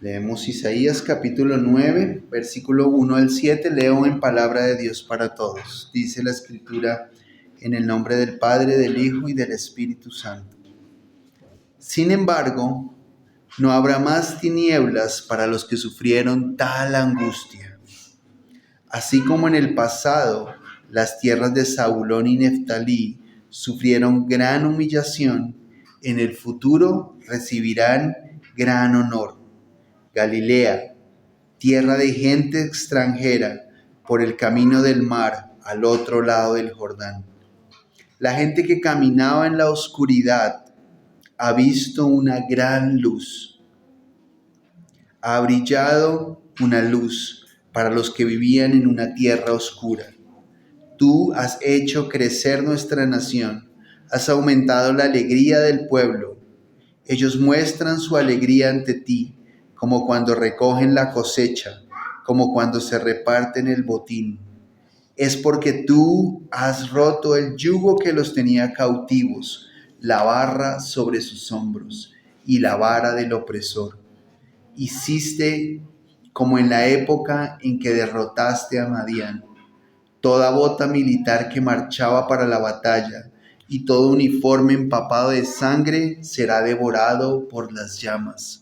Leemos Isaías capítulo 9, versículo 1 al 7. Leo en palabra de Dios para todos. Dice la Escritura: en el nombre del Padre, del Hijo y del Espíritu Santo. Sin embargo, no habrá más tinieblas para los que sufrieron tal angustia. Así como en el pasado las tierras de Zabulón y Neftalí sufrieron gran humillación, en el futuro recibirán gran honor. Galilea, tierra de gente extranjera, por el camino del mar al otro lado del Jordán. La gente que caminaba en la oscuridad ha visto una gran luz. Ha brillado una luz para los que vivían en una tierra oscura. Tú has hecho crecer nuestra nación, has aumentado la alegría del pueblo. Ellos muestran su alegría ante ti, como cuando recogen la cosecha, como cuando se reparten el botín. Es porque tú has roto el yugo que los tenía cautivos, la barra sobre sus hombros y la vara del opresor. Hiciste como en la época en que derrotaste a Madián. Toda bota militar que marchaba para la batalla y todo uniforme empapado de sangre será devorado por las llamas.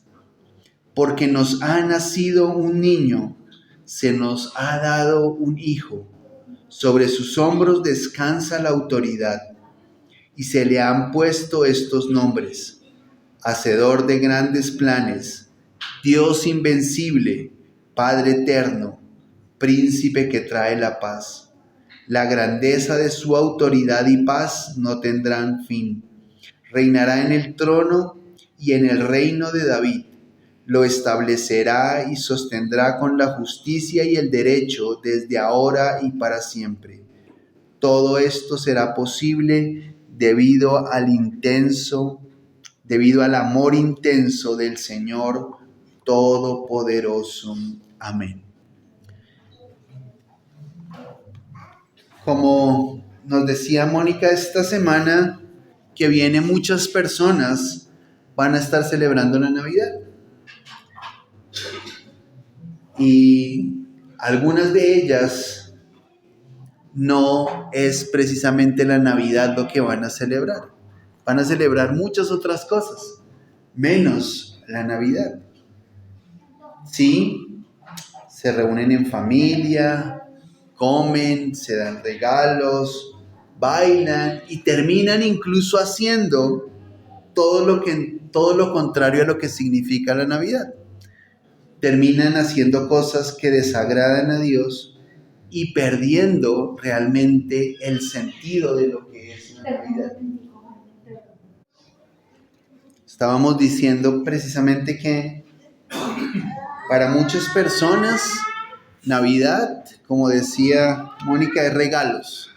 Porque nos ha nacido un niño, se nos ha dado un hijo. Sobre sus hombros descansa la autoridad y se le han puesto estos nombres: Hacedor de grandes planes, Dios invencible, Padre eterno, Príncipe que trae la paz. La grandeza de su autoridad y paz no tendrán fin. Reinará en el trono y en el reino de David. Lo establecerá y sostendrá con la justicia y el derecho desde ahora y para siempre. Todo esto será posible debido al amor intenso del Señor Todopoderoso. Amén. Como nos decía Mónica, esta semana que viene muchas personas van a estar celebrando la Navidad. Y algunas de ellas no es precisamente la Navidad lo que van a celebrar. Van a celebrar muchas otras cosas, menos la Navidad. Sí, se reúnen en familia, comen, se dan regalos, bailan y terminan incluso haciendo todo lo contrario a lo que significa la Navidad. Terminan haciendo cosas que desagradan a Dios y perdiendo realmente el sentido de lo que es la Navidad. Estábamos diciendo precisamente que para muchas personas Navidad, como decía Mónica, es regalos,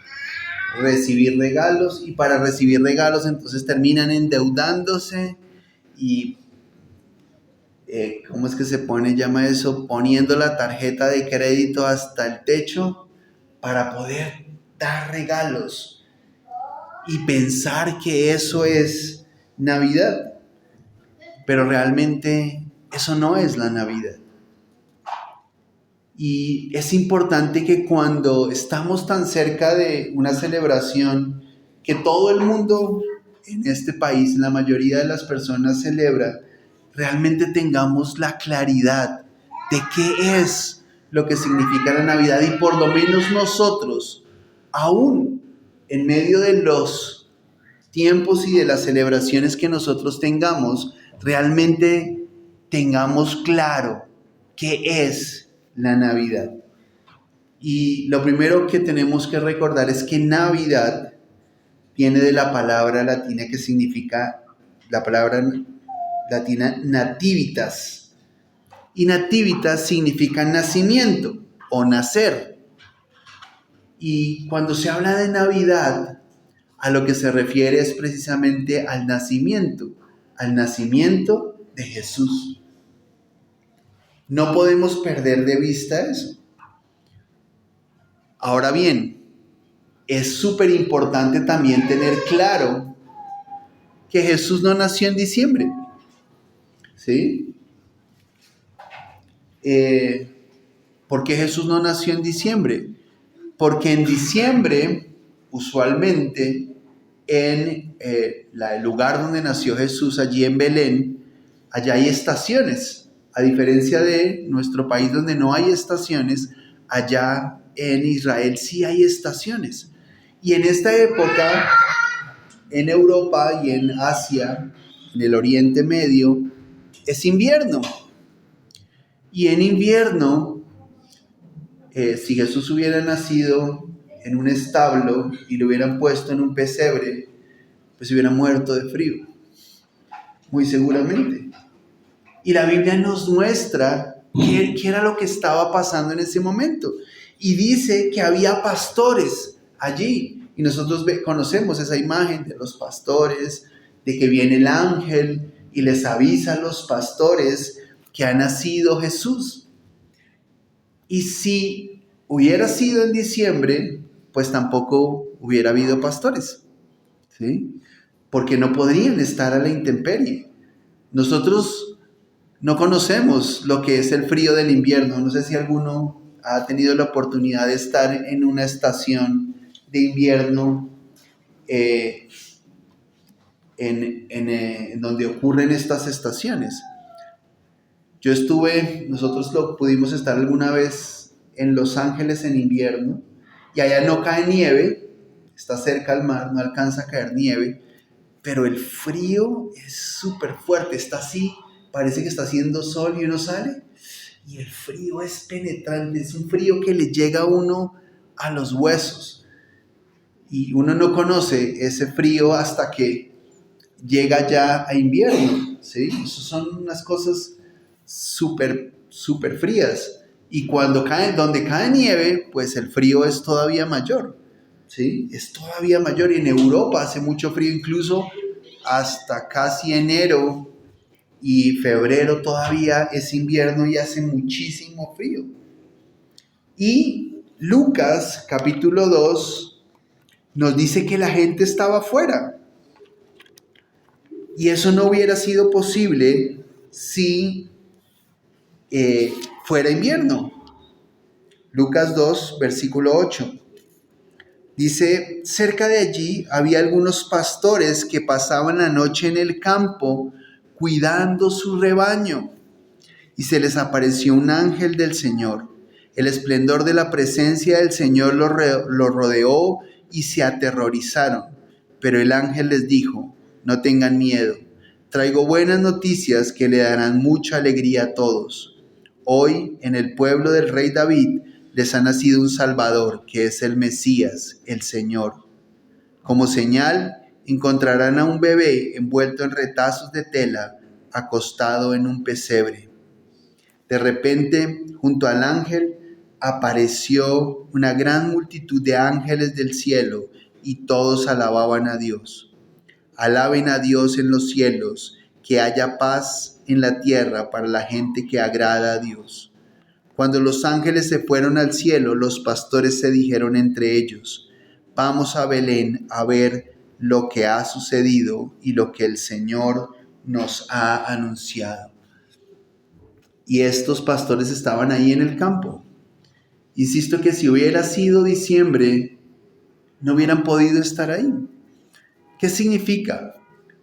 recibir regalos, y para recibir regalos entonces terminan endeudándose y ¿cómo es que llama eso? Poniendo la tarjeta de crédito hasta el techo para poder dar regalos y pensar que eso es Navidad. Pero realmente eso no es la Navidad. Y es importante que cuando estamos tan cerca de una celebración que todo el mundo en este país, la mayoría de las personas celebra, realmente tengamos la claridad de qué es lo que significa la Navidad, y por lo menos nosotros, aún en medio de los tiempos y de las celebraciones que nosotros tengamos, realmente tengamos claro qué es la Navidad. Y lo primero que tenemos que recordar es que Navidad viene de la palabra latina que significa, la palabra latina nativitas. Y nativitas significa nacimiento o nacer. Y cuando se habla de Navidad, a lo que se refiere es precisamente al nacimiento de Jesús. No podemos perder de vista eso. Ahora bien, es súper importante también tener claro que Jesús no nació en diciembre, ¿sí? ¿Por qué Jesús no nació en diciembre? Porque en diciembre, usualmente, en el lugar donde nació Jesús, allí en Belén, allá hay estaciones. A diferencia de nuestro país donde no hay estaciones, allá en Israel sí hay estaciones. Y en esta época, en Europa y en Asia, en el Oriente Medio, es invierno. Y en invierno, si Jesús hubiera nacido en un establo y lo hubieran puesto en un pesebre, pues hubiera muerto de frío, muy seguramente. Y la Biblia nos muestra qué era lo que estaba pasando en ese momento. Y dice que había pastores allí. Y nosotros conocemos esa imagen de los pastores, de que viene el ángel y les avisa a los pastores que ha nacido Jesús. Y si hubiera sido en diciembre, pues tampoco hubiera habido pastores, ¿sí? Porque no podrían estar a la intemperie. Nosotros no conocemos lo que es el frío del invierno. No sé si alguno ha tenido la oportunidad de estar en una estación de invierno en donde ocurren estas estaciones. Nosotros pudimos estar alguna vez en Los Ángeles en invierno y allá no cae nieve, está cerca al mar, no alcanza a caer nieve, pero el frío es súper fuerte, está así, parece que está haciendo sol y uno sale y el frío es penetrante, es un frío que le llega a uno a los huesos y uno no conoce ese frío hasta que llega ya a invierno, ¿sí? Eso son unas cosas súper frías y donde cae nieve, pues el frío es todavía mayor, ¿sí? Es todavía mayor y en Europa hace mucho frío, incluso hasta casi enero y febrero todavía es invierno y hace muchísimo frío. Y Lucas capítulo 2 nos dice que la gente estaba afuera y eso no hubiera sido posible si fuera invierno. Lucas 2, versículo 8. Dice, cerca de allí había algunos pastores que pasaban la noche en el campo cuidando su rebaño. Y se les apareció un ángel del Señor. El esplendor de la presencia del Señor los rodeó y se aterrorizaron. Pero el ángel les dijo, no tengan miedo. Traigo buenas noticias que le darán mucha alegría a todos. Hoy, en el pueblo del rey David, les ha nacido un Salvador, que es el Mesías, el Señor. Como señal, encontrarán a un bebé envuelto en retazos de tela, acostado en un pesebre. De repente, junto al ángel, apareció una gran multitud de ángeles del cielo, y todos alababan a Dios. Alaben a Dios en los cielos, que haya paz en la tierra para la gente que agrada a Dios. Cuando los ángeles se fueron al cielo, los pastores se dijeron entre ellos, vamos a Belén a ver lo que ha sucedido y lo que el Señor nos ha anunciado. Y estos pastores estaban ahí en el campo. Insisto que si hubiera sido diciembre, no hubieran podido estar ahí. ¿Qué significa?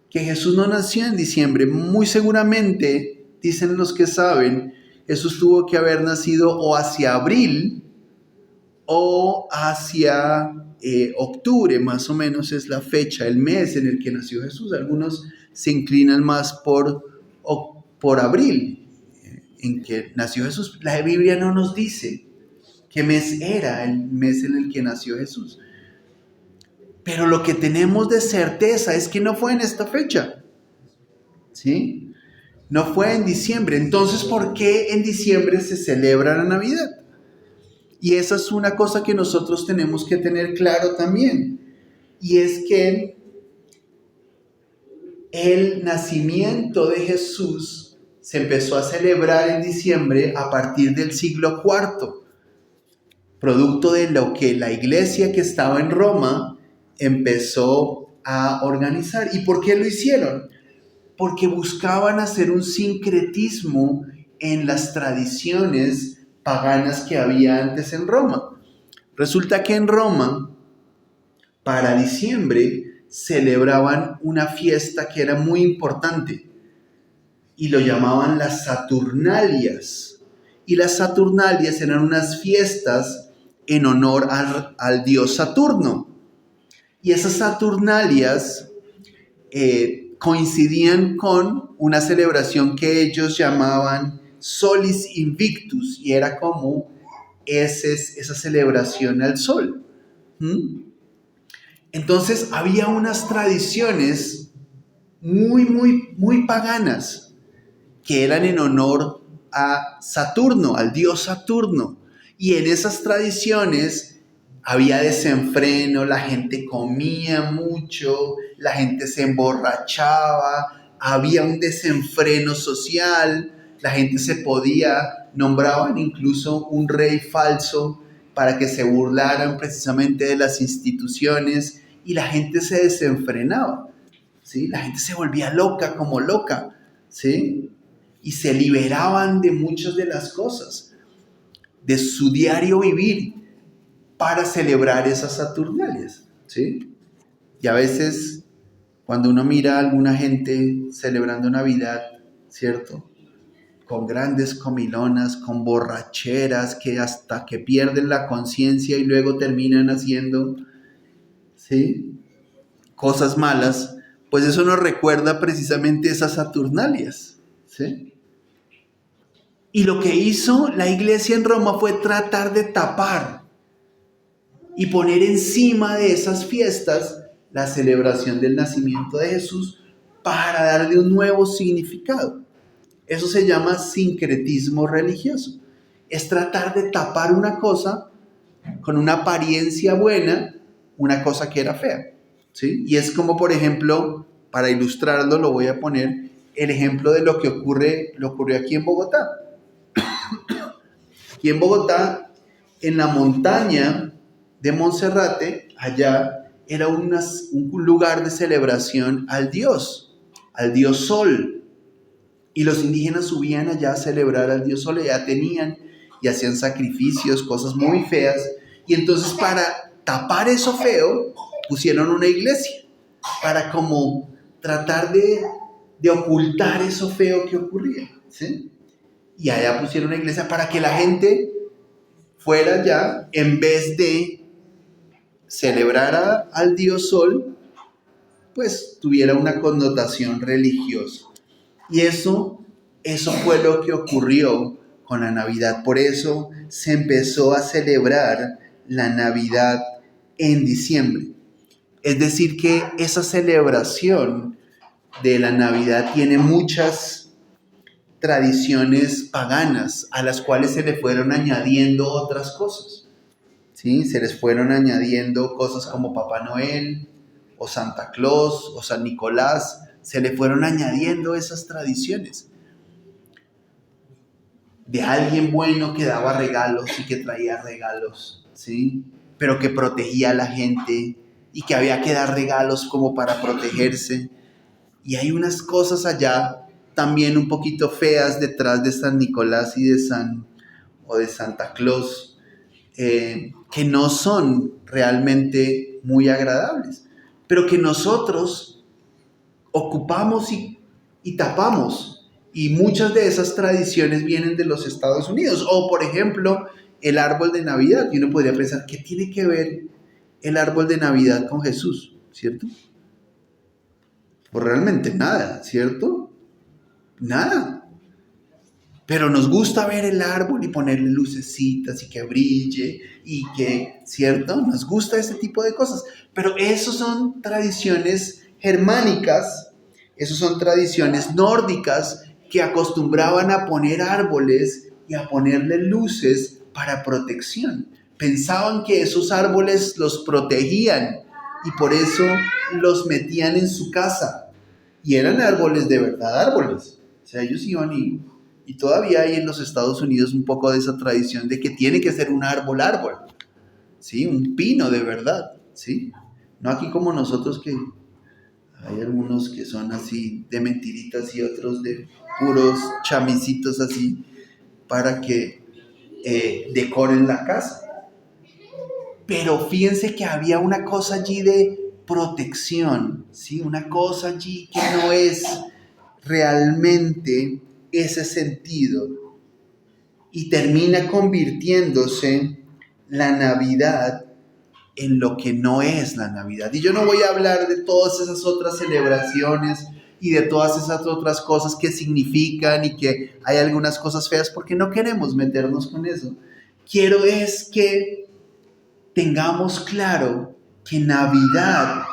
Que Jesús no nació en diciembre. Muy seguramente, dicen los que saben, Jesús tuvo que haber nacido o hacia abril o hacia octubre, más o menos es la fecha, el mes en el que nació Jesús. Algunos se inclinan más por abril, en que nació Jesús. La Biblia no nos dice qué mes era el mes en el que nació Jesús. Pero lo que tenemos de certeza es que no fue en esta fecha, ¿sí? No fue en diciembre. Entonces, ¿por qué en diciembre se celebra la Navidad? Y esa es una cosa que nosotros tenemos que tener claro también. Y es que el nacimiento de Jesús se empezó a celebrar en diciembre a partir del siglo IV, producto de lo que la iglesia que estaba en Roma empezó a organizar. ¿Y por qué lo hicieron? Porque buscaban hacer un sincretismo en las tradiciones paganas que había antes en Roma. Resulta que en Roma, para diciembre, celebraban una fiesta que era muy importante y lo llamaban las Saturnalias. Y las Saturnalias eran unas fiestas en honor al dios Saturno. Y esas Saturnalias coincidían con una celebración que ellos llamaban Solis Invictus, y era como esa celebración al sol. Entonces había unas tradiciones muy paganas que eran en honor a Saturno, al dios Saturno. Y en esas tradiciones había desenfreno, la gente comía mucho, la gente se emborrachaba, había un desenfreno social, la gente nombraban incluso un rey falso para que se burlaran precisamente de las instituciones, y la gente se desenfrenaba, ¿sí? La gente se volvía loca, como loca, ¿sí? Y se liberaban de muchas de las cosas, de su diario vivir, para celebrar esas Saturnalias, ¿sí? Y a veces, cuando uno mira a alguna gente celebrando Navidad, ¿cierto?, con grandes comilonas, con borracheras, que hasta que pierden la conciencia y luego terminan haciendo, ¿sí?, cosas malas, pues eso nos recuerda precisamente esas Saturnalias, ¿sí? Y lo que hizo la iglesia en Roma fue tratar de tapar y poner encima de esas fiestas la celebración del nacimiento de Jesús para darle un nuevo significado. Eso se llama sincretismo religioso. Es tratar de tapar una cosa con una apariencia buena, una cosa que era fea, ¿sí? Y es como, por ejemplo, para ilustrarlo, lo voy a poner el ejemplo de lo que ocurrió aquí en Bogotá. Aquí en Bogotá, en la montaña de Monserrate, allá era un lugar de celebración al dios Sol. Y los indígenas subían allá a celebrar al dios Sol, allá tenían y hacían sacrificios, cosas muy feas. Y entonces, para tapar eso feo, pusieron una iglesia, para como tratar de ocultar eso feo que ocurría, ¿sí? Y allá pusieron una iglesia para que la gente fuera allá, en vez de celebrar al dios Sol, pues tuviera una connotación religiosa. Y eso fue lo que ocurrió con la Navidad. Por eso se empezó a celebrar la Navidad en diciembre. Es decir, que esa celebración de la Navidad tiene muchas tradiciones paganas a las cuales se le fueron añadiendo otras cosas, ¿sí? Se les fueron añadiendo cosas como Papá Noel o Santa Claus o San Nicolás. Se le fueron añadiendo esas tradiciones de alguien bueno que daba regalos y que traía regalos, ¿sí? Pero que protegía a la gente y que había que dar regalos como para protegerse. Y hay unas cosas allá también un poquito feas detrás de San Nicolás y de Santa Claus, que no son realmente muy agradables, pero que nosotros ocupamos y tapamos. Y muchas de esas tradiciones vienen de los Estados Unidos. O, por ejemplo, el árbol de Navidad. Y uno podría pensar, ¿qué tiene que ver el árbol de Navidad con Jesús? ¿Cierto? Pues realmente nada, ¿cierto? Nada. Pero nos gusta ver el árbol y ponerle lucecitas y que brille y que, ¿cierto? Nos gusta ese tipo de cosas. Pero eso son tradiciones germánicas, eso son tradiciones nórdicas que acostumbraban a poner árboles y a ponerle luces para protección. Pensaban que esos árboles los protegían y por eso los metían en su casa. Y eran árboles de verdad, árboles. O sea, ellos iban y todavía hay en los Estados Unidos un poco de esa tradición de que tiene que ser un árbol, ¿sí? Un pino de verdad, ¿sí? No aquí como nosotros, que hay algunos que son así de mentiritas y otros de puros chamicitos así para que decoren la casa. Pero fíjense que había una cosa allí de protección, ¿sí? Una cosa allí que no es realmente ese sentido. Y termina convirtiéndose la Navidad en lo que no es la Navidad. Y yo no voy a hablar de todas esas otras celebraciones y de todas esas otras cosas que significan y que hay algunas cosas feas, porque no queremos meternos con eso. Quiero es que tengamos claro que Navidad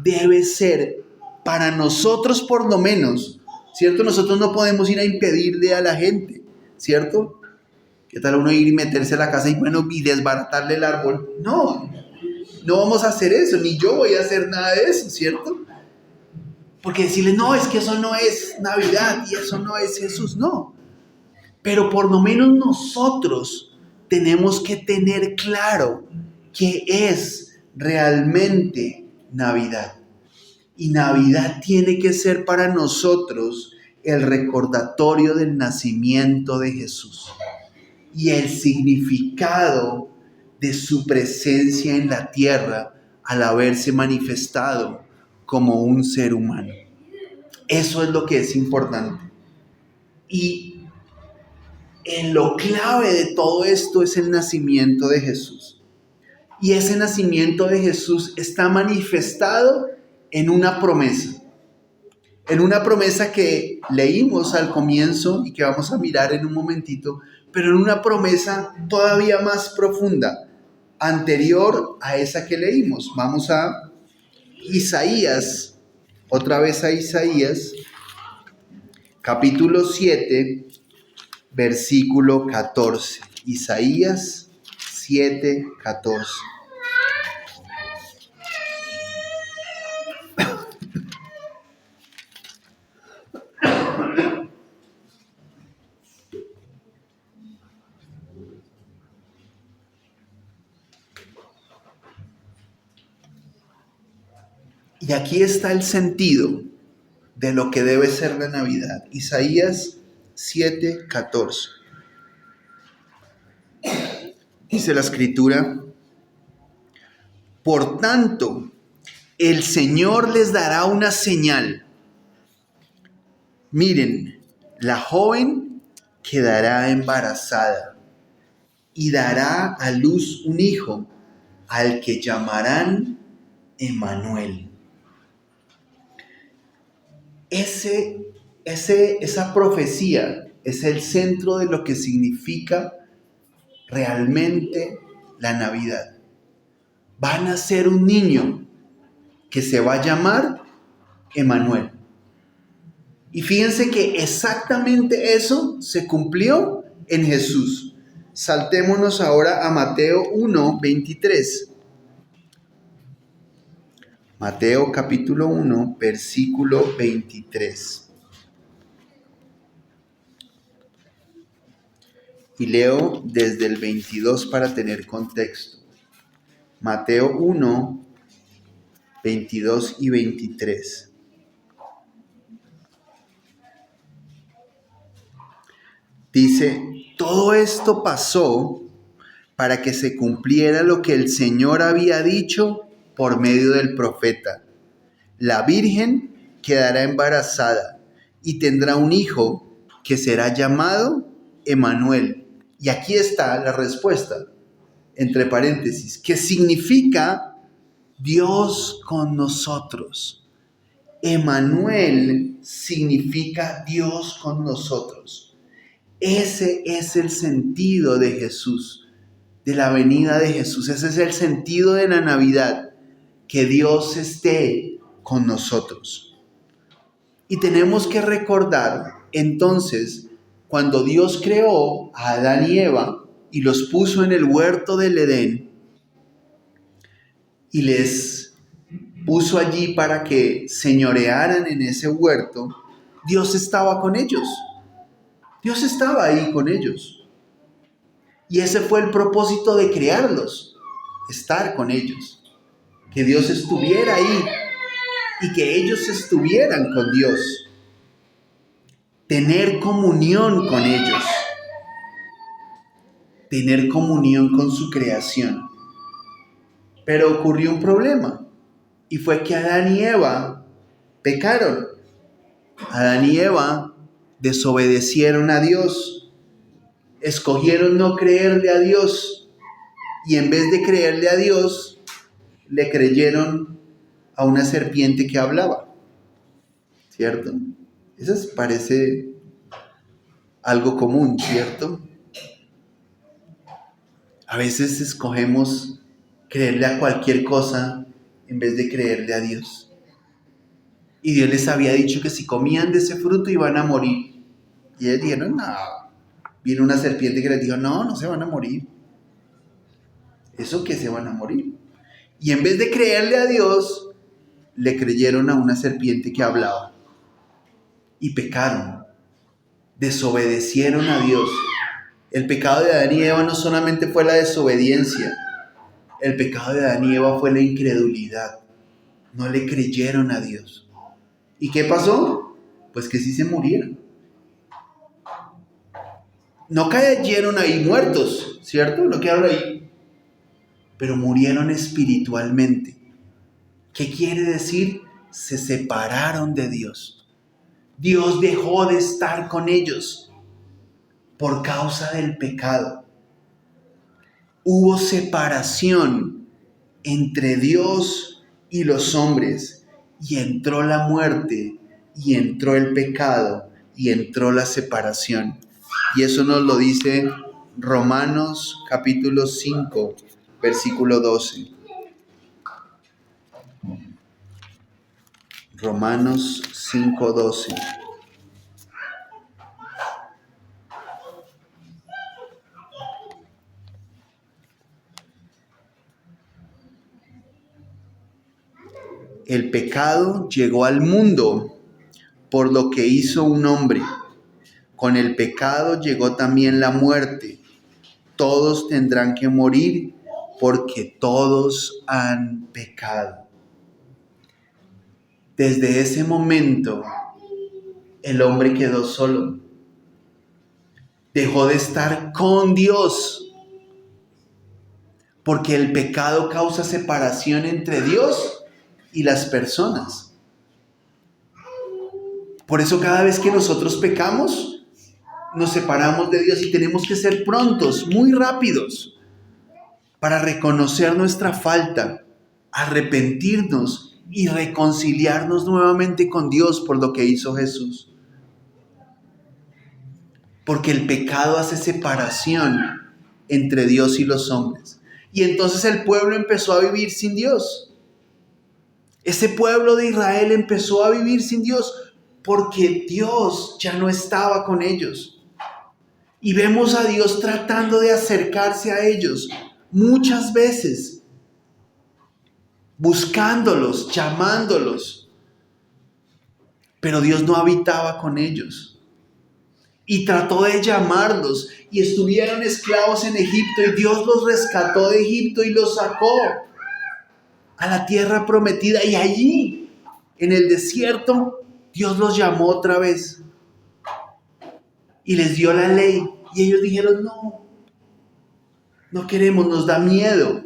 debe ser para nosotros por lo menos, ¿cierto? Nosotros no podemos ir a impedirle a la gente, ¿cierto? ¿Qué tal uno ir y meterse a la casa y bueno, y desbaratarle el árbol? No, no vamos a hacer eso, ni yo voy a hacer nada de eso, ¿cierto? Porque decirle, no, es que eso no es Navidad y eso no es Jesús, no. Pero por lo menos nosotros tenemos que tener claro qué es realmente Navidad. Y Navidad tiene que ser para nosotros el recordatorio del nacimiento de Jesús y el significado de su presencia en la tierra al haberse manifestado como un ser humano. Eso es lo que es importante. Y en lo clave de todo esto es el nacimiento de Jesús. Y ese nacimiento de Jesús está manifestado en una promesa. En una promesa que leímos al comienzo y que vamos a mirar en un momentito, pero en una promesa todavía más profunda, anterior a esa que leímos. Vamos a Isaías, otra vez a Isaías, capítulo 7, versículo 14. Isaías 7, 14. Y aquí está el sentido de lo que debe ser la Navidad. Isaías 7, 14. Dice la Escritura: por tanto, el Señor les dará una señal. Miren, la joven quedará embarazada y dará a luz un hijo, al que llamarán Emmanuel. Esa profecía es el centro de lo que significa realmente la Navidad. Va a nacer un niño que se va a llamar Emmanuel. Y fíjense que exactamente eso se cumplió en Jesús. Saltémonos ahora a Mateo 1, 23. Mateo capítulo 1, versículo 23. Y leo desde el 22 para tener contexto. Mateo 1, 22 y 23. Dice, todo esto pasó para que se cumpliera lo que el Señor había dicho por medio del profeta. La virgen quedará embarazada y tendrá un hijo que será llamado Emmanuel. Y aquí está la respuesta, entre paréntesis, que significa Dios con nosotros. Emmanuel significa Dios con nosotros. Ese es el sentido de Jesús, de la venida de Jesús. Ese es el sentido de la Navidad, que Dios esté con nosotros. Y tenemos que recordar, entonces, cuando Dios creó a Adán y Eva y los puso en el huerto del Edén y les puso allí para que señorearan en ese huerto, Dios estaba con ellos. Dios estaba ahí con ellos. Y ese fue el propósito de crearlos, estar con ellos. Que Dios estuviera ahí y que ellos estuvieran con Dios. tener comunión con ellos, tener comunión con su creación. Pero ocurrió un problema, y fue que Adán y Eva pecaron. Adán y Eva desobedecieron a Dios, escogieron no creerle a Dios, y en vez de creerle a Dios, le creyeron a una serpiente que hablaba, ¿cierto? Eso parece algo común, ¿cierto? A veces escogemos creerle a cualquier cosa en vez de creerle a Dios. Y Dios les había dicho que si comían de ese fruto iban a morir. Y ellos dijeron, no. Vino una serpiente que les dijo, no, no se van a morir. ¿Eso que se van a morir? Y en vez de creerle a Dios, le creyeron a una serpiente que hablaba. Y pecaron. Desobedecieron a Dios. El pecado de Adán y Eva no solamente fue la desobediencia. El pecado de Adán y Eva fue la incredulidad. No le creyeron a Dios. ¿Y qué pasó? Pues que sí se murieron. No cayeron ahí muertos, ¿cierto? No quedaron ahí. Pero murieron espiritualmente. ¿Qué quiere decir? Se separaron de Dios. Dios dejó de estar con ellos por causa del pecado. Hubo separación entre Dios y los hombres, y entró la muerte, y entró el pecado, y entró la separación. Y eso nos lo dice Romanos capítulo 5, versículo 12. Romanos 5, 12. El pecado llegó al mundo por lo que hizo un hombre. Con el pecado llegó también la muerte. Todos tendrán que morir porque todos han pecado. Desde ese momento, el hombre quedó solo. Dejó de estar con Dios. Porque el pecado causa separación entre Dios y las personas. Por eso cada vez que nosotros pecamos, nos separamos de Dios y tenemos que ser prontos, muy rápidos, para reconocer nuestra falta, arrepentirnos y reconciliarnos nuevamente con Dios por lo que hizo Jesús. Porque el pecado hace separación entre Dios y los hombres. Y entonces el pueblo empezó a vivir sin Dios. Ese pueblo de Israel empezó a vivir sin Dios porque Dios ya no estaba con ellos. Y vemos a Dios tratando de acercarse a ellos muchas veces, buscándolos, llamándolos. Pero Dios no habitaba con ellos. Y trató de llamarlos y estuvieron esclavos en Egipto y Dios los rescató de Egipto y los sacó a la tierra prometida, y allí, en el desierto, Dios los llamó otra vez y les dio la ley, y ellos dijeron, no queremos, nos da miedo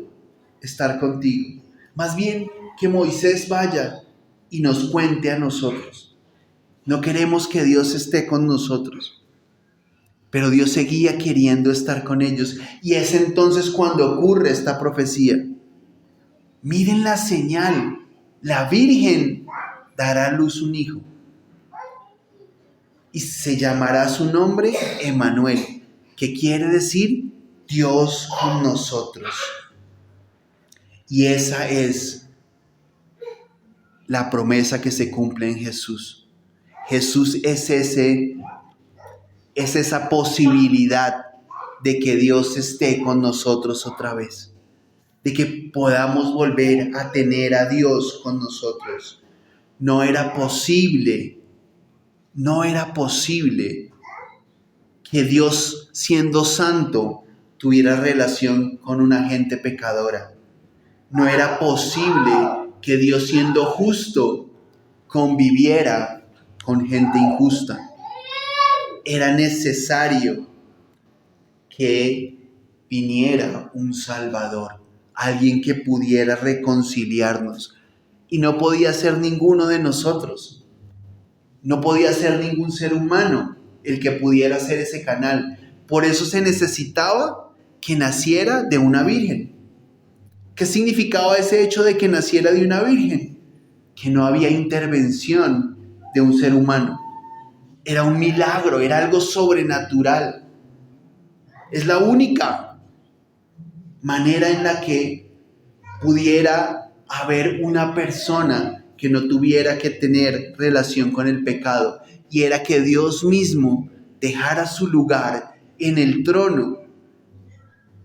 estar contigo. Más bien que Moisés vaya y nos cuente a nosotros. No queremos que Dios esté con nosotros. Pero Dios seguía queriendo estar con ellos, y es entonces cuando ocurre esta profecía. Miren la señal, la Virgen dará a luz un hijo y se llamará su nombre Emmanuel, que quiere decir Dios con nosotros. Y esa es la promesa que se cumple en Jesús. Jesús es esa posibilidad de que Dios esté con nosotros otra vez, de que podamos volver a tener a Dios con nosotros. No era posible que Dios, siendo santo, tuviera relación con una gente pecadora. No era posible que Dios, siendo justo, conviviera con gente injusta. era necesario que viniera un Salvador, alguien que pudiera reconciliarnos. Y no podía ser ninguno de nosotros, no podía ser ningún ser humano el que pudiera ser ese canal. Por eso se necesitaba que naciera de una virgen. ¿Qué significaba ese hecho de que naciera de una virgen? Que no había intervención de un ser humano. Era un milagro, era algo sobrenatural. Es la única manera en la que pudiera haber una persona que no tuviera que tener relación con el pecado, y era que Dios mismo dejara su lugar en el trono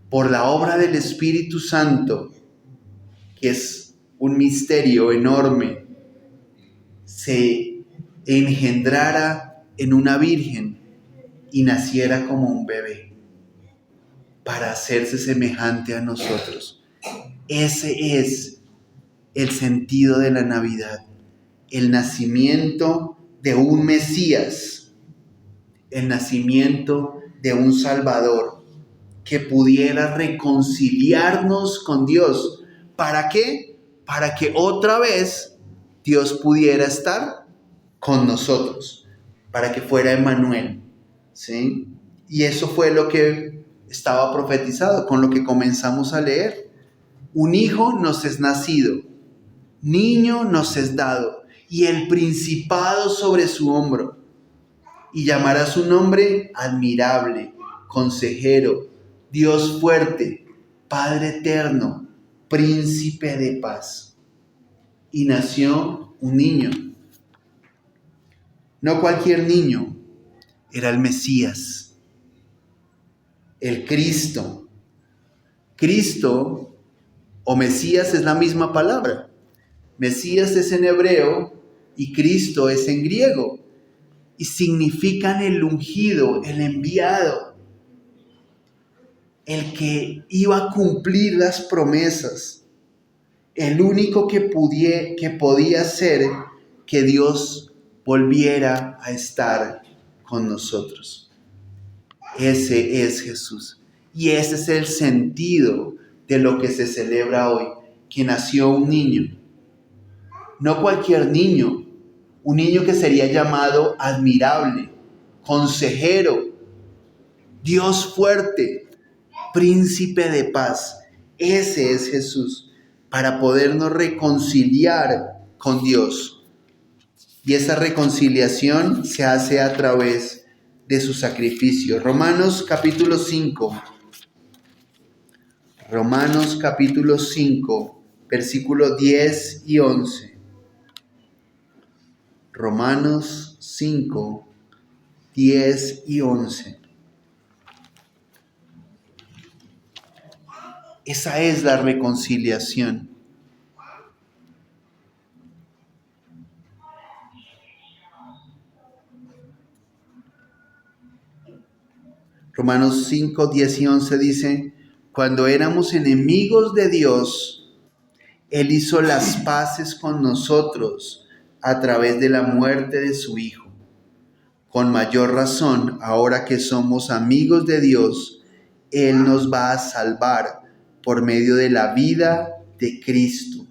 por la obra del Espíritu Santo, que es un misterio enorme, se engendrara en una virgen y naciera como un bebé para hacerse semejante a nosotros. Ese es el sentido de la Navidad, el nacimiento de un Mesías, el nacimiento de un Salvador que pudiera reconciliarnos con Dios. ¿Para qué? Para que otra vez Dios pudiera estar con nosotros, para que fuera Emmanuel, ¿sí? Y eso fue lo que estaba profetizado, con lo que comenzamos a leer. Un hijo nos es nacido, niño nos es dado, y el principado sobre su hombro, y llamará su nombre Admirable, Consejero, Dios fuerte, Padre eterno, Príncipe de paz. Y nació un niño. No cualquier niño, era el Mesías, el Cristo. Cristo o Mesías es la misma palabra. Mesías es en hebreo y Cristo es en griego. Y significan el ungido, el enviado, el que iba a cumplir las promesas, el único que podía hacer que Dios volviera a estar con nosotros. Ese es Jesús. Y ese es el sentido de lo que se celebra hoy, que nació un niño. No cualquier niño, un niño que sería llamado Admirable, Consejero, Dios fuerte, Príncipe de paz. Ese es Jesús, para podernos reconciliar con Dios. Y esa reconciliación se hace a través de su sacrificio. Romanos capítulo 5. Romanos capítulo 5, versículos 10 y 11. Romanos 5, 10 y 11. Esa es la reconciliación. Romanos 5, 10 y 11 dice: cuando éramos enemigos de Dios, Él hizo las paces con nosotros a través de la muerte de su Hijo. Con mayor razón, ahora que somos amigos de Dios, Él nos va a salvar por medio de la vida de Cristo.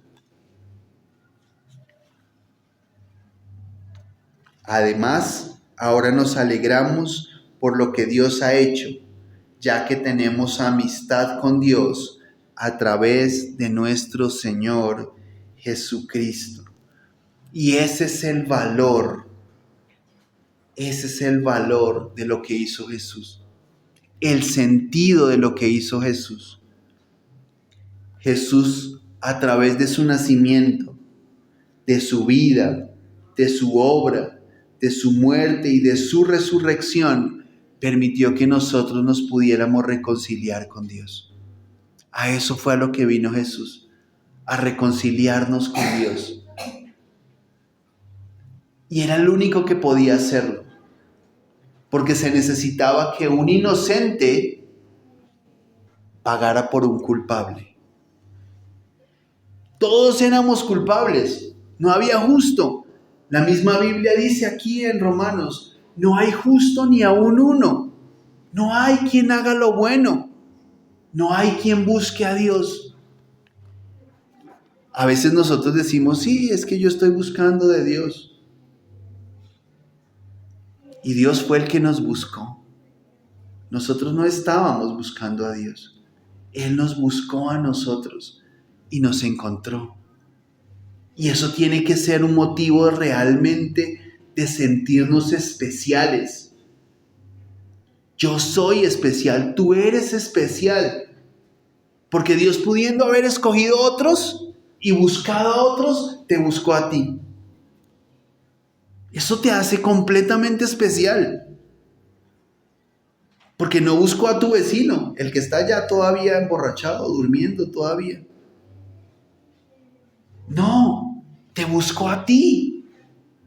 Además, ahora nos alegramos por lo que Dios ha hecho, ya que tenemos amistad con Dios a través de nuestro Señor Jesucristo. Y ese es el valor de lo que hizo Jesús, el sentido de lo que hizo Jesús. Jesús, a través de su nacimiento, de su vida, de su obra, de su muerte y de su resurrección, permitió que nosotros nos pudiéramos reconciliar con Dios. A eso fue a lo que vino Jesús, a reconciliarnos con Dios. Y era el único que podía hacerlo, porque se necesitaba que un inocente pagara por un culpable. Todos éramos culpables, no había justo. La misma Biblia dice aquí en Romanos No hay justo ni aun uno. No hay quien haga lo bueno. No hay quien busque a Dios. A veces nosotros decimos, sí, es que yo estoy buscando de Dios. Y Dios fue el que nos buscó. Nosotros no estábamos buscando a Dios. Él nos buscó a nosotros y nos encontró. Y eso tiene que ser un motivo realmente de sentirnos especiales. Yo soy especial, tú eres especial. Porque Dios, pudiendo haber escogido a otros y buscado a otros, te buscó a ti. Eso te hace completamente especial. Porque no buscó a tu vecino, el que está allá todavía emborrachado, durmiendo todavía. No, te buscó a ti.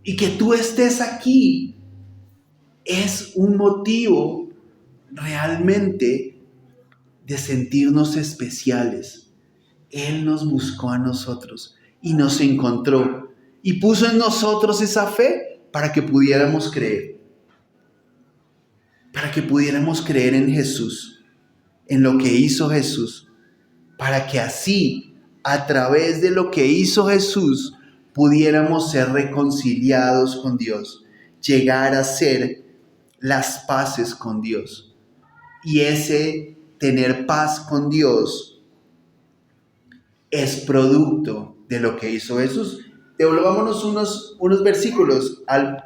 Y que tú estés aquí es un motivo realmente de sentirnos especiales. Él nos buscó a nosotros y nos encontró y puso en nosotros esa fe para que pudiéramos creer. Para que pudiéramos creer en Jesús, en lo que hizo Jesús, para que así, a través de lo que hizo Jesús, pudiéramos ser reconciliados con Dios, llegar a ser las paces con Dios. Y ese tener paz con Dios es producto de lo que hizo Jesús. Devolvámonos unos versículos al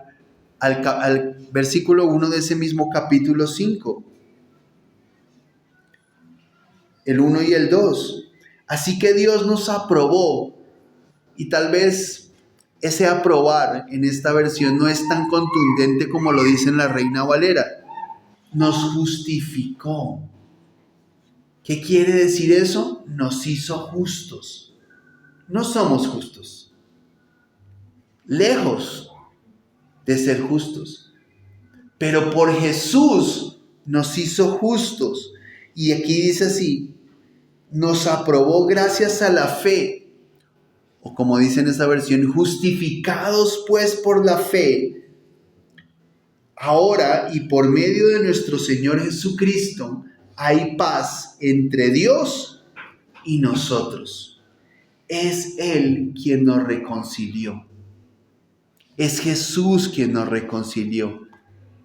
versículo 1 de ese mismo capítulo 5. El 1 y el 2. Así que Dios nos aprobó, y tal vez ese aprobar en esta versión no es tan contundente como lo dice en la Reina Valera. Nos justificó. ¿Qué quiere decir eso? Nos hizo justos. No somos justos. Lejos de ser justos. Pero por Jesús nos hizo justos. Y aquí dice así, nos aprobó gracias a la fe. O como dice en esta versión, justificados pues por la fe. Ahora y por medio de nuestro Señor Jesucristo hay paz entre Dios y nosotros. Es Él quien nos reconcilió. Es Jesús quien nos reconcilió.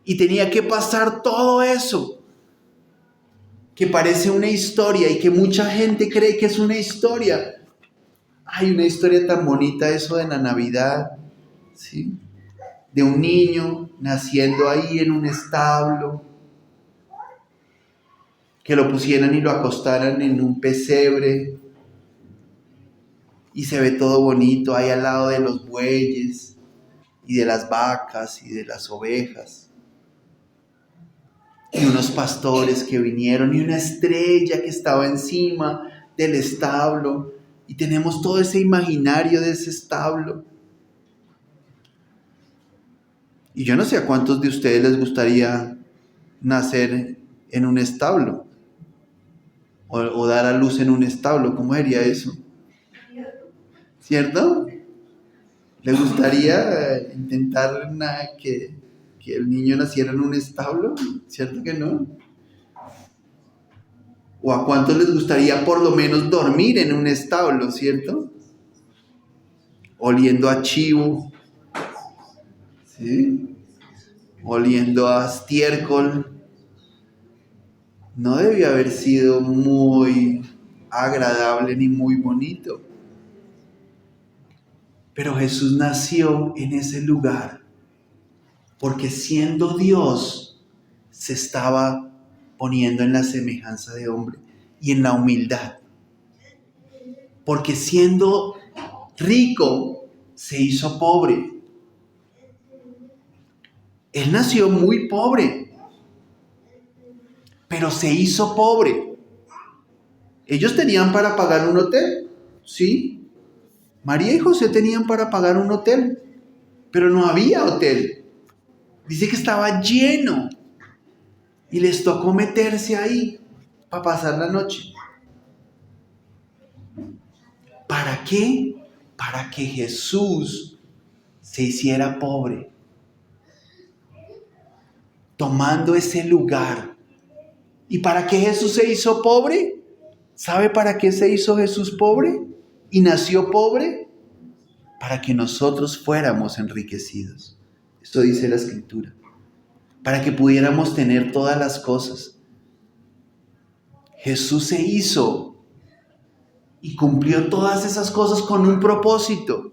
Y tenía que pasar todo eso, que parece una historia y que mucha gente cree que es una historia. Hay una historia tan bonita eso de la Navidad, ¿sí? De un niño naciendo ahí en un establo, que lo pusieran y lo acostaran en un pesebre y se ve todo bonito ahí al lado de los bueyes y de las vacas y de las ovejas y unos pastores que vinieron y una estrella que estaba encima del establo y tenemos todo ese imaginario de ese establo. Y yo no sé a cuántos de ustedes les gustaría nacer en un establo o dar a luz en un establo. ¿Cómo sería eso? ¿Cierto? ¿Le gustaría intentar que el niño naciera en un establo? ¿Cierto que no? ¿O a cuántos les gustaría por lo menos dormir en un establo? ¿Cierto? Oliendo a chivo, ¿sí? Oliendo a estiércol. No debió haber sido muy agradable ni muy bonito. Pero Jesús nació en ese lugar porque siendo Dios se estaba poniendo en la semejanza de hombre y en la humildad. Porque siendo rico se hizo pobre. Él nació muy pobre, pero se hizo pobre. Ellos tenían para pagar un hotel, ¿sí? María y José tenían para pagar un hotel, pero no había hotel. Dice que estaba lleno y les tocó meterse ahí para pasar la noche. ¿Para qué? Para que Jesús se hiciera pobre. tomando ese lugar. ¿Y para qué Jesús se hizo pobre? ¿Sabe para qué se hizo Jesús pobre y nació pobre? Para que nosotros fuéramos enriquecidos. Esto dice la Escritura. Para que pudiéramos tener todas las cosas. Jesús se hizo y cumplió todas esas cosas con un propósito.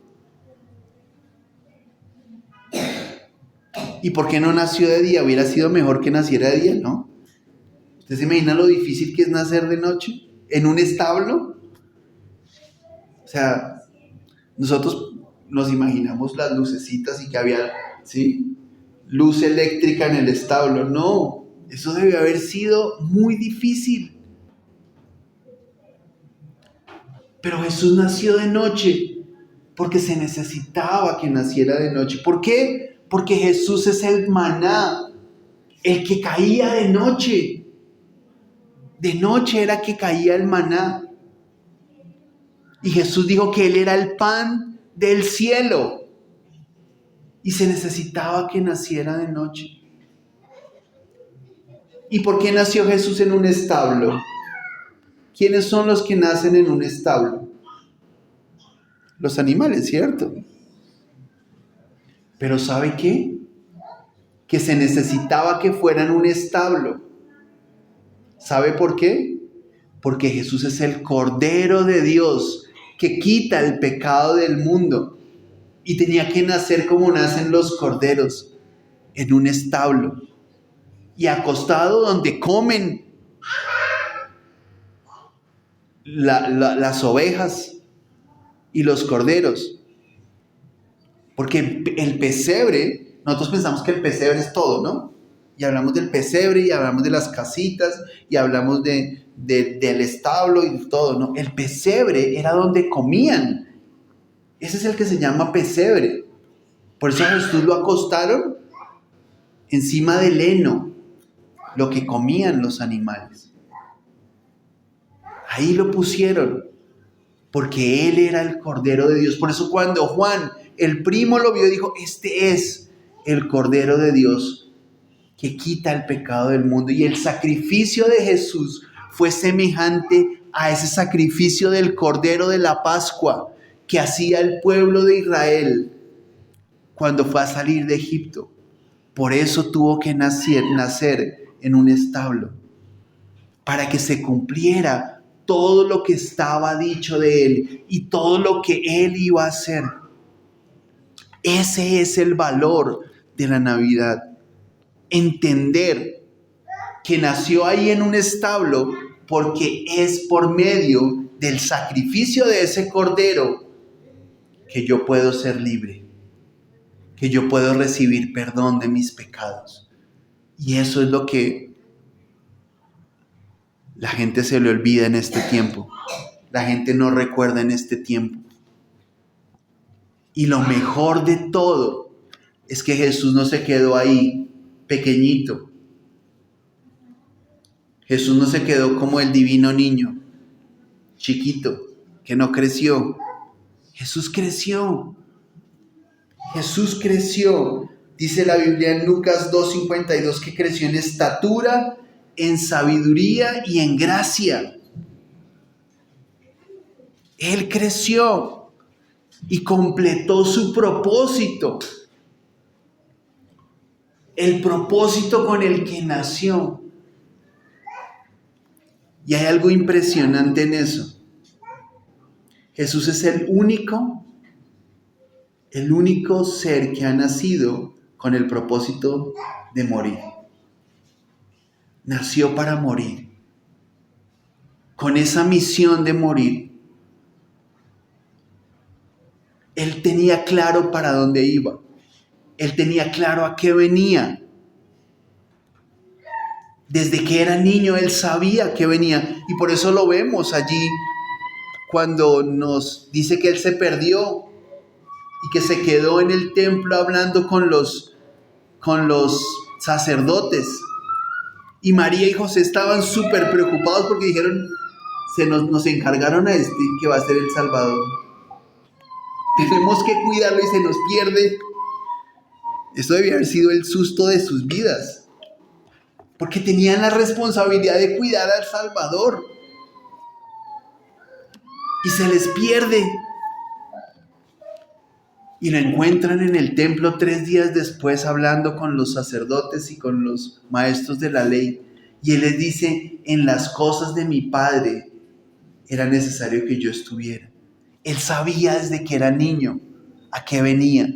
¿Y por qué no nació de día? Hubiera sido mejor que naciera de día, ¿no? ¿Usted se imagina lo difícil que es nacer de noche? ¿En un establo? O sea, nosotros nos imaginamos las lucecitas y que había, ¿sí?, luz eléctrica en el establo. No, eso debe haber sido muy difícil. Pero Jesús nació de noche porque se necesitaba que naciera de noche. ¿Por qué? Porque Jesús es el maná, el que caía de noche. De noche era que caía el maná. Y Jesús dijo que Él era el pan del cielo. Y se necesitaba que naciera de noche. ¿Y por qué nació Jesús en un establo? ¿Quiénes son los que nacen en un establo? Los animales, ¿cierto? Pero ¿sabe qué? Que se necesitaba que fuera en un establo. ¿Sabe por qué? Porque Jesús es el Cordero de Dios que quita el pecado del mundo. Y tenía que nacer como nacen los corderos, en un establo. Y acostado donde comen las ovejas y los corderos. Porque el pesebre, nosotros pensamos que el pesebre es todo, ¿no? Y hablamos del pesebre y hablamos de las casitas y hablamos del establo y todo, ¿no? El pesebre era donde comían. Ese es el que se llama pesebre. Por eso a Jesús lo acostaron encima del heno, lo que comían los animales. Ahí lo pusieron, porque Él era el Cordero de Dios. Por eso cuando Juan, el primo, lo vio, dijo: este es el Cordero de Dios que quita el pecado del mundo. Y el sacrificio de Jesús fue semejante a ese sacrificio del Cordero de la Pascua que hacía el pueblo de Israel cuando fue a salir de Egipto. Por eso tuvo que nacer en un establo, para que se cumpliera todo lo que estaba dicho de Él y todo lo que Él iba a hacer. Ese es el valor de la Navidad. Entender que nació ahí en un establo porque es por medio del sacrificio de ese cordero que yo puedo ser libre, que yo puedo recibir perdón de mis pecados. Y eso es lo que la gente se le olvida en este tiempo. La gente no recuerda en este tiempo. Y lo mejor de todo es que Jesús no se quedó ahí pequeñito. Jesús no se quedó como el divino niño, chiquito, que no creció. Jesús creció. Jesús creció. Dice la Biblia en Lucas 2:52 que creció en estatura, en sabiduría y en gracia. Él creció y completó su propósito. El propósito con el que nació. Y hay algo impresionante en eso. Jesús es el único ser que ha nacido con el propósito de morir. Nació para morir. Con esa misión de morir. Él tenía claro para dónde iba. Él tenía claro a qué venía. Desde que era niño, Él sabía que venía. Y por eso lo vemos allí cuando nos dice que Él se perdió y que se quedó en el templo hablando con los sacerdotes. Y María y José estaban súper preocupados porque dijeron: nos encargaron a este que va a ser el Salvador. Tenemos que cuidarlo y se nos pierde. Esto debía haber sido el susto de sus vidas. porque tenían la responsabilidad de cuidar al Salvador. Y se les pierde. Y lo encuentran en el templo 3 días después hablando con los sacerdotes y con los maestros de la ley. Y él les dice, en las cosas de mi Padre era necesario que yo estuviera. Él sabía desde que era niño a qué venía.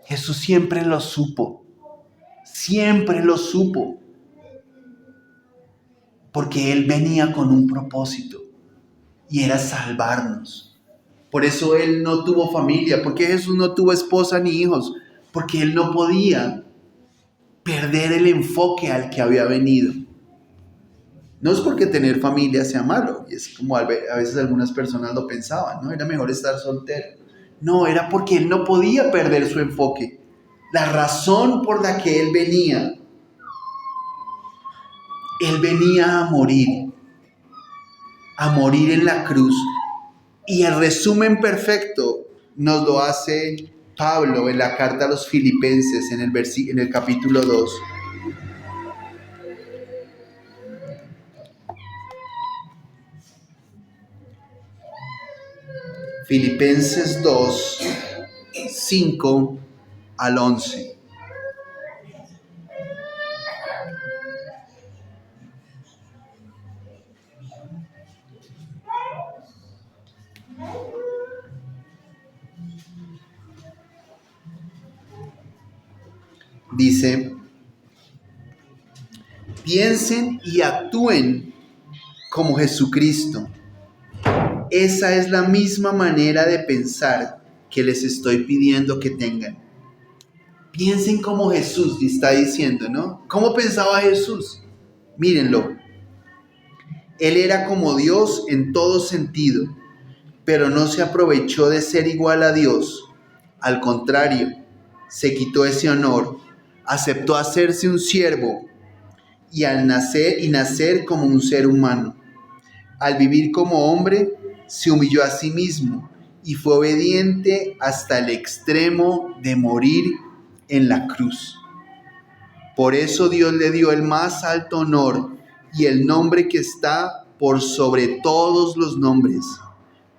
Jesús siempre lo supo. Siempre lo supo. Porque Él venía con un propósito. Y era salvarnos. Por eso Él no tuvo familia. Porque Jesús no tuvo esposa ni hijos. Porque Él no podía perder el enfoque al que había venido. No es porque tener familia sea malo. Y es como a veces algunas personas lo pensaban, ¿no? Era mejor estar soltero. No, era porque Él no podía perder su enfoque. La razón por la que Él venía a morir en la cruz. Y el resumen perfecto nos lo hace Pablo en la carta a los Filipenses en el capítulo 2. Filipenses 2, 5 al 11. Dice, piensen y actúen como Jesucristo. Esa es la misma manera de pensar que les estoy pidiendo que tengan. Piensen como Jesús, le está diciendo, ¿no? ¿Cómo pensaba Jesús? Mírenlo. Él era como Dios en todo sentido, pero no se aprovechó de ser igual a Dios. Al contrario, se quitó ese honor, aceptó hacerse un siervo y nacer como un ser humano. Al vivir como hombre, se humilló a sí mismo y fue obediente hasta el extremo de morir en la cruz. Por eso Dios le dio el más alto honor y el nombre que está por sobre todos los nombres,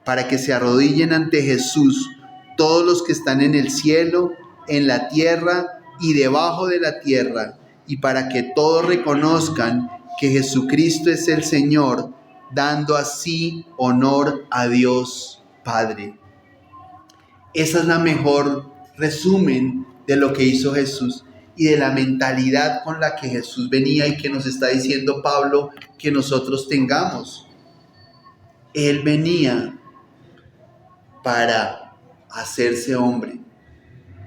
para que se arrodillen ante Jesús todos los que están en el cielo, en la tierra y debajo de la tierra, y para que todos reconozcan que Jesucristo es el Señor, dando así honor a Dios Padre. Esa es la mejor resumen de lo que hizo Jesús y de la mentalidad con la que Jesús venía y que nos está diciendo Pablo que nosotros tengamos. Él venía para hacerse hombre,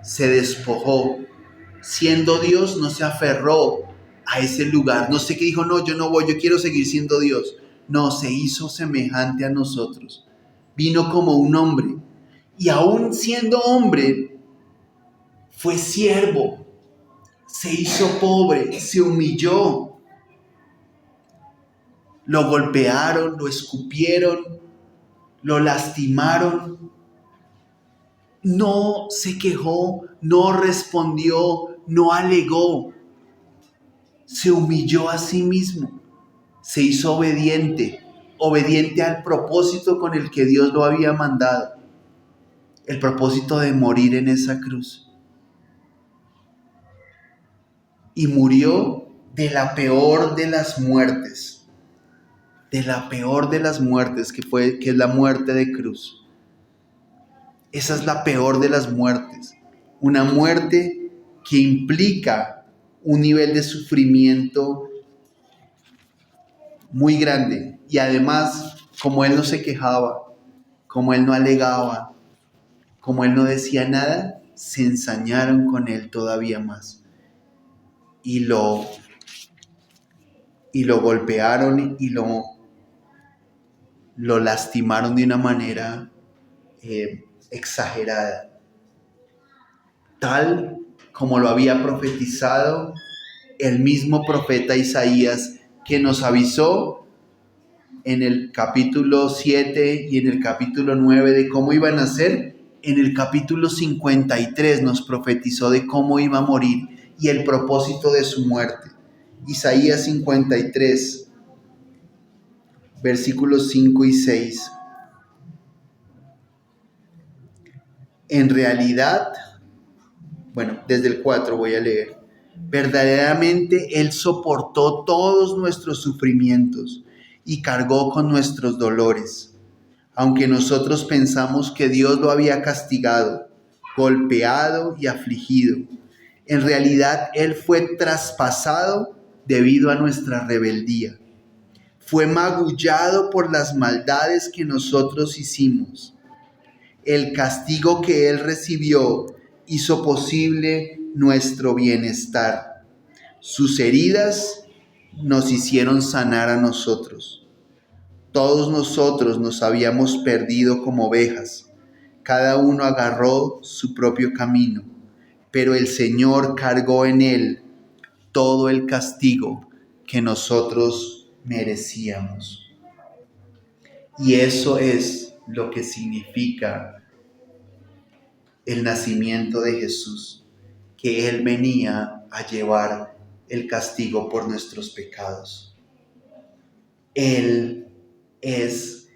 se despojó. Siendo Dios, no se aferró a ese lugar. No sé qué dijo, no, yo no voy, yo quiero seguir siendo Dios. No, se hizo semejante a nosotros. Vino como un hombre. Y aún siendo hombre, fue siervo. Se hizo pobre, se humilló. Lo golpearon, lo escupieron, lo lastimaron. No se quejó, no respondió, no alegó. Se humilló a sí mismo. Se hizo obediente al propósito con el que Dios lo había mandado. El propósito de morir en esa cruz. Y murió de la peor de las muertes. De la peor de las muertes, que es la muerte de cruz. Esa es la peor de las muertes. Una muerte que implica un nivel de sufrimiento muy grande. Y además, como Él no se quejaba, como Él no alegaba, como Él no decía nada, se ensañaron con Él todavía más. Y lo golpearon y lo lastimaron de una manera exagerada, tal como lo había profetizado el mismo profeta Isaías, que nos avisó en el capítulo 7 y en el capítulo 9 de cómo iban a ser. En el capítulo 53 nos profetizó de cómo iba a morir y el propósito de su muerte. Isaías 53, versículos 5 y 6. En realidad, desde el 4 voy a leer. Verdaderamente Él soportó todos nuestros sufrimientos y cargó con nuestros dolores. Aunque nosotros pensamos que Dios lo había castigado, golpeado y afligido, en realidad Él fue traspasado debido a nuestra rebeldía. Fue magullado por las maldades que nosotros hicimos. El castigo que Él recibió hizo posible nuestro bienestar. Sus heridas nos hicieron sanar a nosotros. Todos nosotros nos habíamos perdido como ovejas. Cada uno agarró su propio camino, pero el Señor cargó en Él todo el castigo que nosotros merecíamos. Y eso es lo que significa el nacimiento de Jesús, que Él venía a llevar el castigo por nuestros pecados. Él es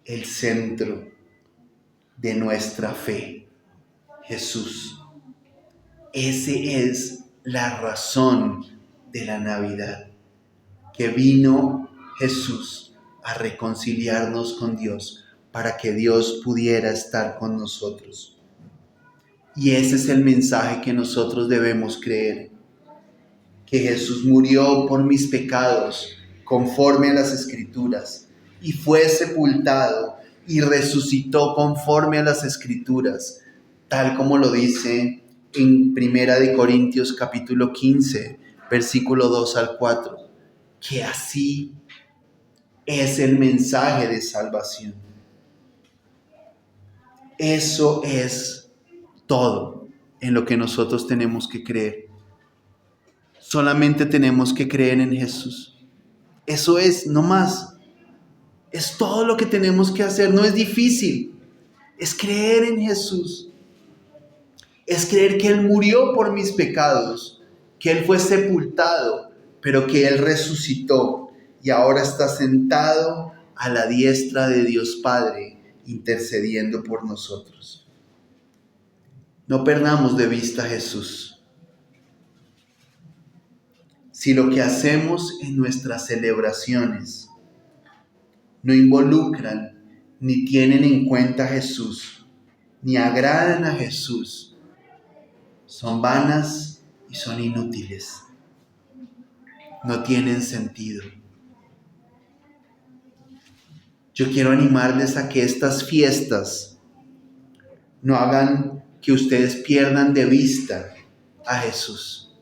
el centro de nuestra fe, Jesús. Ese es la razón de la Navidad, que vino Jesús a reconciliarnos con Dios para que Dios pudiera estar con nosotros. Y ese es el mensaje que nosotros debemos creer, que Jesús murió por mis pecados conforme a las Escrituras y fue sepultado y resucitó conforme a las Escrituras, tal como lo dice en 1 Corintios capítulo 15, versículo 2 al 4, que así es el mensaje de salvación. Eso es todo en lo que nosotros tenemos que creer. Solamente tenemos que creer en Jesús. Eso es, no más. Es todo lo que tenemos que hacer. No es difícil. Es creer en Jesús. Es creer que Él murió por mis pecados, que Él fue sepultado, pero que Él resucitó y ahora está sentado a la diestra de Dios Padre, intercediendo por nosotros. No perdamos de vista a Jesús. Si lo que hacemos en nuestras celebraciones no involucran ni tienen en cuenta a Jesús, ni agradan a Jesús, son vanas y son inútiles. No tienen sentido. Yo quiero animarles a que estas fiestas no hagan que ustedes pierdan de vista a Jesús.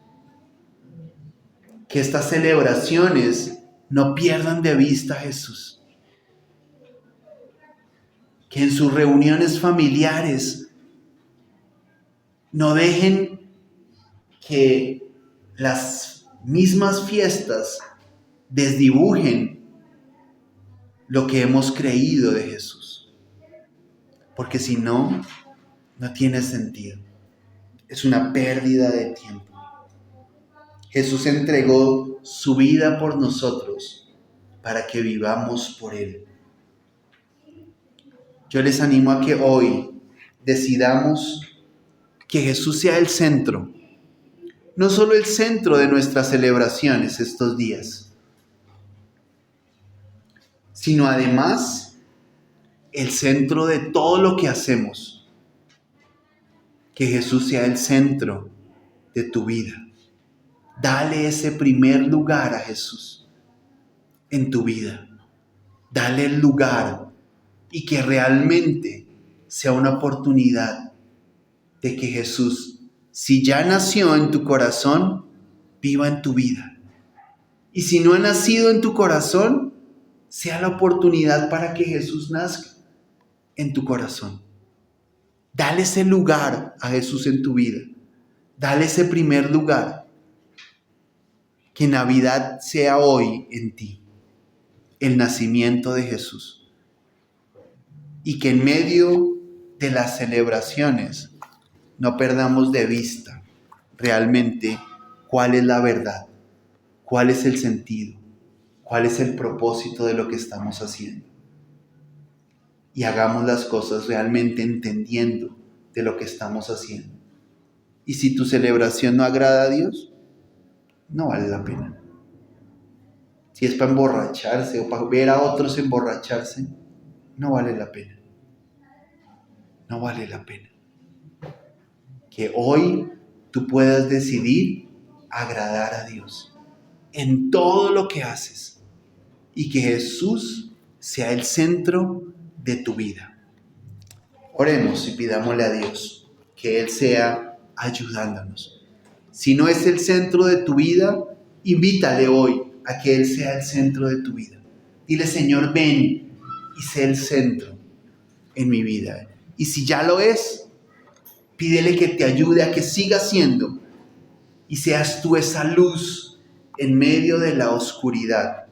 Que estas celebraciones no pierdan de vista a Jesús. Que en sus reuniones familiares no dejen que las mismas fiestas desdibujen lo que hemos creído de Jesús. Porque si no, no tiene sentido. Es una pérdida de tiempo. Jesús entregó su vida por nosotros para que vivamos por Él. Yo les animo a que hoy decidamos que Jesús sea el centro, no solo el centro de nuestras celebraciones estos días, sino además el centro de todo lo que hacemos. Que Jesús sea el centro de tu vida. Dale ese primer lugar a Jesús en tu vida. Dale el lugar y que realmente sea una oportunidad de que Jesús, si ya nació en tu corazón, viva en tu vida. Y si no ha nacido en tu corazón, sea la oportunidad para que Jesús nazca en tu corazón. Dale ese lugar a Jesús en tu vida. Dale ese primer lugar. Que Navidad sea hoy en ti, el nacimiento de Jesús. Y que en medio de las celebraciones no perdamos de vista realmente cuál es la verdad, cuál es el sentido, cuál es el propósito de lo que estamos haciendo. Y hagamos las cosas realmente entendiendo de lo que estamos haciendo. Y si tu celebración no agrada a Dios, no vale la pena. Si es para emborracharse o para ver a otros emborracharse, no vale la pena. No vale la pena. Que hoy tú puedas decidir agradar a Dios en todo lo que haces y que Jesús sea el centro de tu vida. Oremos y pidámosle a Dios que Él sea ayudándonos. Si no es el centro de tu vida, invítale hoy a que Él sea el centro de tu vida. Dile, Señor, ven y sé el centro en mi vida. Y si ya lo es, pídele que te ayude a que siga siendo y seas tú esa luz en medio de la oscuridad